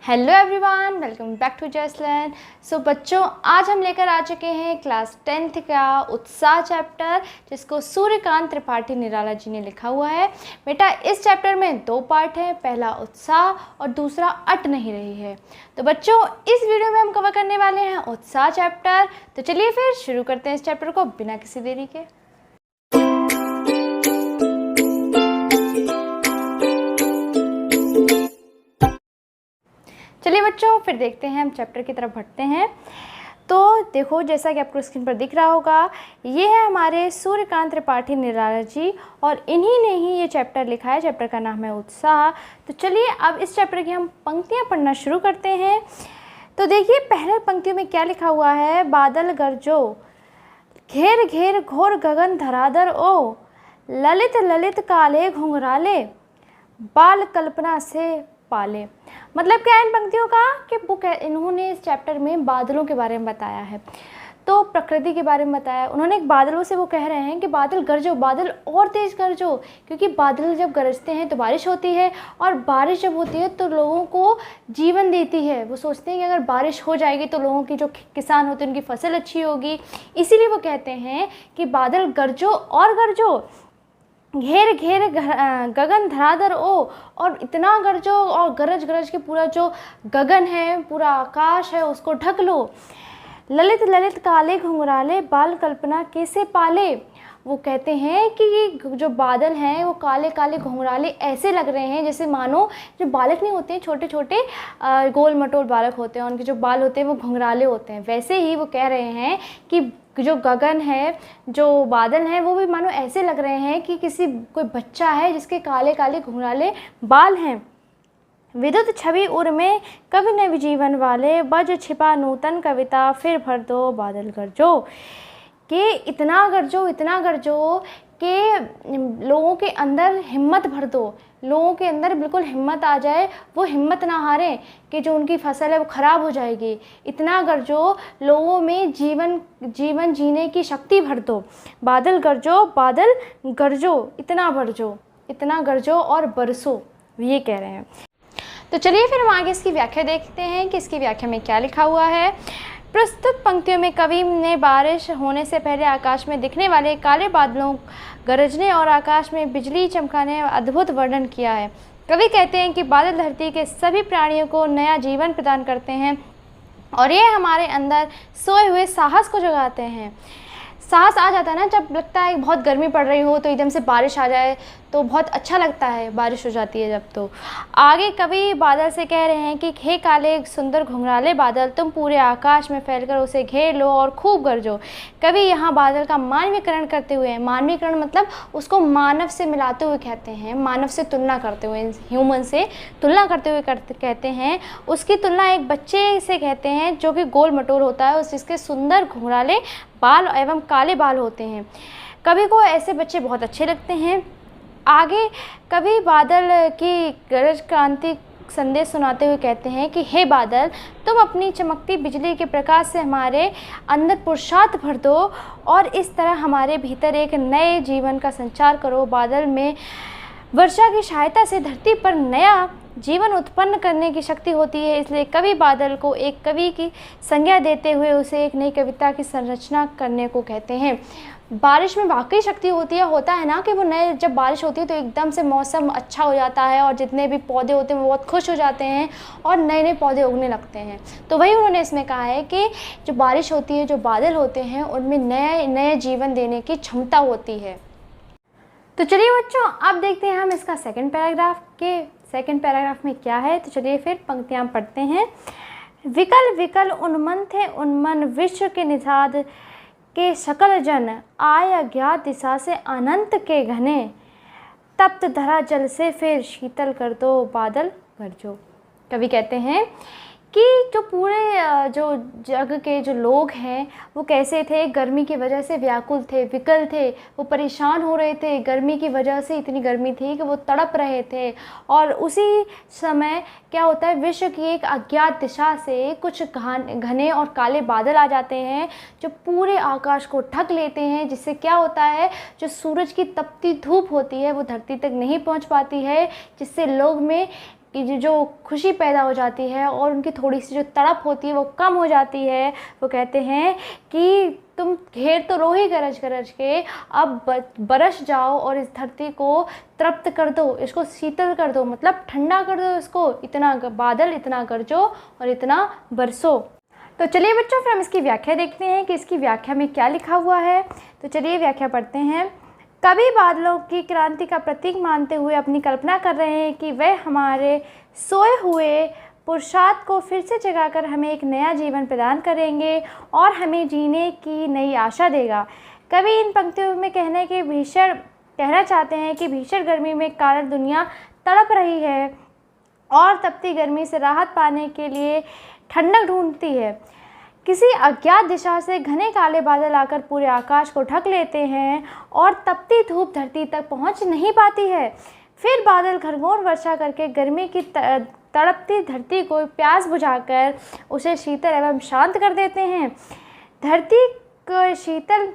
Hello everyone, welcome back to just learn. So बच्चों, आज हम लेकर आ चुके हैं क्लास 10th का उत्साह चैप्टर, जिसको सूर्यकांत त्रिपाठी निराला जी ने लिखा हुआ है। बेटा, इस चैप्टर में दो पार्ट हैं, पहला उत्साह और दूसरा अट नहीं रही है। तो बच्चों, इस वीडियो में हम कवर करने वाले हैं उत्साह चैप्टर। तो चलिए फिर शुरू करते हैं इस चैप्टर को बिना किसी देरी के। चलिए बच्चों, फिर देखते हैं, हम चैप्टर की तरफ बढ़ते हैं। तो देखो, जैसा कि आपको स्क्रीन पर दिख रहा होगा, ये है हमारे सूर्यकांत त्रिपाठी निराला जी और इन्हीं ने ही ये चैप्टर लिखा है। चैप्टर का नाम है उत्साह। तो चलिए अब इस चैप्टर की हम पंक्तियां पढ़ना शुरू करते हैं। तो देखिए, पहले पंक्तियों में क्या लिखा हुआ है। बादल गरजो, घेर घेर घोर गगन धराधर ओ, ललित ललित काले घुंघराले, बाल कल्पना से पाले। मतलब क्या है इन पंक्तियों का कि इन्होंने इस चैप्टर में बादलों के बारे में बताया है, तो प्रकृति के बारे में बताया। उन्होंने एक बादलों से वो कह रहे हैं कि बादल गरजो, बादल और तेज़ गरजो, क्योंकि बादल जब गरजते हैं तो बारिश होती है, और बारिश जब होती है तो लोगों को जीवन देती है। वो सोचते हैं कि अगर बारिश हो जाएगी तो लोगों की, जो किसान होते हैं, उनकी फसल अच्छी होगी। इसीलिए वो कहते हैं कि बादल गरजो और गरजो, घेर घेर गगन धराधर ओ, और इतना गरजो और गरज गरज के पूरा जो गगन है, पूरा आकाश है, उसको ढक लो। ललित ललित काले घुंघराले, बाल कल्पना कैसे पाले। वो कहते हैं कि ये जो बादल हैं वो काले काले घुंघराले ऐसे लग रहे हैं जैसे मानो जो बालक नहीं होते हैं, छोटे छोटे गोल मटोल बालक होते हैं, उनके जो बाल होते हैं वो घुंघराले होते हैं। वैसे ही वो कह रहे हैं कि जो गगन है, जो बादल हैं, वो भी मानो ऐसे लग रहे हैं कि कोई बच्चा है जिसके काले काले घुंघराले बाल हैं। विद्युत छवि उर में कवि नव जीवन वाले, बज छिपा नूतन कविता, फिर भर दो बादल गरजो। कि इतना गरजो कि लोगों के अंदर हिम्मत भर दो, लोगों के अंदर बिल्कुल हिम्मत आ जाए, वो हिम्मत ना हारें कि जो उनकी फसल है वो ख़राब हो जाएगी। इतना गरजो, लोगों में जीवन जीने की शक्ति भर दो। बादल गरजो, इतना गरजो और बरसो, ये कह रहे हैं। तो चलिए फिर हम आगे इसकी व्याख्या देखते हैं कि इसकी व्याख्या में क्या लिखा हुआ है। प्रस्तुत पंक्तियों में कवि ने बारिश होने से पहले आकाश में दिखने वाले काले बादलों, गरजने और आकाश में बिजली चमकाने अद्भुत वर्णन किया है। कवि कहते हैं कि बादल धरती के सभी प्राणियों को नया जीवन प्रदान करते हैं और ये हमारे अंदर सोए हुए साहस को जगाते हैं। साहस आ जाता है ना, जब लगता है बहुत गर्मी पड़ रही हो तो एकदम से बारिश आ जाए तो बहुत अच्छा लगता है, बारिश हो जाती है जब। तो आगे कवि बादल से कह रहे हैं कि हे काले सुंदर घुंघराले बादल, तुम पूरे आकाश में फैलकर उसे घेर लो और खूब गरजो। कवि यहाँ बादल का मानवीकरण करते हुए, मानवीकरण मतलब उसको मानव से मिलाते हुए कहते हैं, मानव से तुलना करते हुए, ह्यूमन से तुलना करते हुए कहते हैं। उसकी तुलना एक बच्चे से कहते हैं जो कि गोल मटोल होता है, जिसके सुंदर घुंघराले बाल एवं काले बाल होते हैं। कवि को ऐसे बच्चे बहुत अच्छे लगते हैं। आगे कवि बादल की गरज क्रांति संदेश सुनाते हुए कहते हैं कि हे बादल, तुम अपनी चमकती बिजली के प्रकाश से हमारे अंदर पुरुषार्थ भर दो और इस तरह हमारे भीतर एक नए जीवन का संचार करो। बादल में वर्षा की सहायता से धरती पर नया जीवन उत्पन्न करने की शक्ति होती है, इसलिए कवि बादल को एक कवि की संज्ञा देते हुए उसे एक नई कविता की संरचना करने को कहते हैं। बारिश में वाकई शक्ति होता है ना, कि वो जब बारिश होती है तो एकदम से मौसम अच्छा हो जाता है और जितने भी पौधे होते हैं वो बहुत खुश हो जाते हैं और नए नए पौधे उगने लगते हैं। तो वही उन्होंने इसमें कहा है कि जो बारिश होती है, जो बादल होते हैं, उनमें नए जीवन देने की क्षमता होती है। तो चलिए बच्चों, अब देखते हैं हम इसका सेकेंड पैराग्राफ में क्या है। तो चलिए फिर पंक्तियाँ पढ़ते हैं। विकल विकल उन्मन थे उन्मन, विश्व के निषाद के सकल जन, आय अज्ञात दिशा से अनंत के घने, तप्त धरा जल से फिर शीतल कर दो बादल गरजो। कवि कहते हैं कि जो पूरे जो जग के जो लोग हैं वो कैसे थे, गर्मी की वजह से व्याकुल थे, विकल थे, वो परेशान हो रहे थे। गर्मी की वजह से इतनी गर्मी थी कि वो तड़प रहे थे, और उसी समय क्या होता है, विश्व की एक अज्ञात दिशा से कुछ घने और काले बादल आ जाते हैं जो पूरे आकाश को ढक लेते हैं, जिससे क्या होता है, जो सूरज की तपती धूप होती है वो धरती तक नहीं पहुंच पाती है, जिससे लोग में कि जो खुशी पैदा हो जाती है और उनकी थोड़ी सी जो तड़प होती है वो कम हो जाती है। वो कहते हैं कि तुम घेर तो रो ही गरज गरज के, अब बरस जाओ और इस धरती को तृप्त कर दो, इसको शीतल कर दो, मतलब ठंडा कर दो इसको, इतना बादल, इतना गरजो और इतना बरसो। तो चलिए बच्चों, फिर हम इसकी व्याख्या देखते हैं कि इसकी व्याख्या में क्या लिखा हुआ है। तो चलिए व्याख्या पढ़ते हैं। कवि बादलों की क्रांति का प्रतीक मानते हुए अपनी कल्पना कर रहे हैं कि वह हमारे सोए हुए पुरुषार्थ को फिर से जगाकर हमें एक नया जीवन प्रदान करेंगे और हमें जीने की नई आशा देगा। कवि इन पंक्तियों में कहना चाहते हैं कि भीषण गर्मी में कारण दुनिया तड़प रही है और तपती गर्मी से राहत पाने के लिए ठंडक ढूंढती है। किसी अज्ञात दिशा से घने काले बादल आकर पूरे आकाश को ढक लेते हैं और तपती धूप धरती तक पहुंच नहीं पाती है। फिर बादल घनघोर वर्षा करके गर्मी की तड़पती धरती को प्यास बुझाकर उसे शीतल एवं शांत कर देते हैं। धरती को शीतल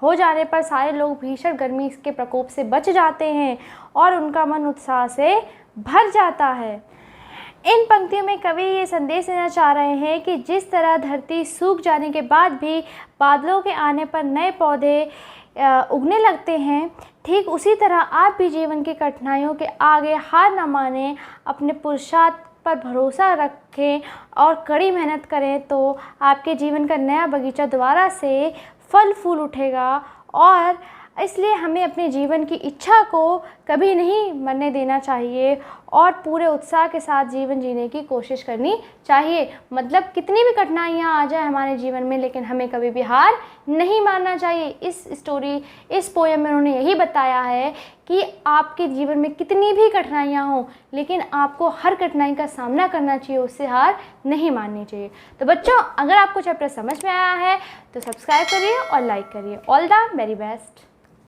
हो जाने पर सारे लोग भीषण गर्मी के प्रकोप से बच जाते हैं और उनका मन उत्साह से भर जाता है। इन पंक्तियों में कवि ये संदेश देना चाह रहे हैं कि जिस तरह धरती सूख जाने के बाद भी बादलों के आने पर नए पौधे उगने लगते हैं, ठीक उसी तरह आप भी जीवन की कठिनाइयों के आगे हार न मानें, अपने पुरुषार्थ पर भरोसा रखें और कड़ी मेहनत करें तो आपके जीवन का नया बगीचा दोबारा से फल फूल उठेगा। और इसलिए हमें अपने जीवन की इच्छा को कभी नहीं मरने देना चाहिए और पूरे उत्साह के साथ जीवन जीने की कोशिश करनी चाहिए। मतलब कितनी भी कठिनाइयाँ आ जाए हमारे जीवन में, लेकिन हमें कभी भी हार नहीं मानना चाहिए। इस पोएम में उन्होंने यही बताया है कि आपके जीवन में कितनी भी कठिनाइयाँ हों, लेकिन आपको हर कठिनाई का सामना करना चाहिए, उससे हार नहीं माननी चाहिए। तो बच्चों, अगर आपको चैप्टर समझ में आया है तो सब्सक्राइब करिए और लाइक करिए। All the very best.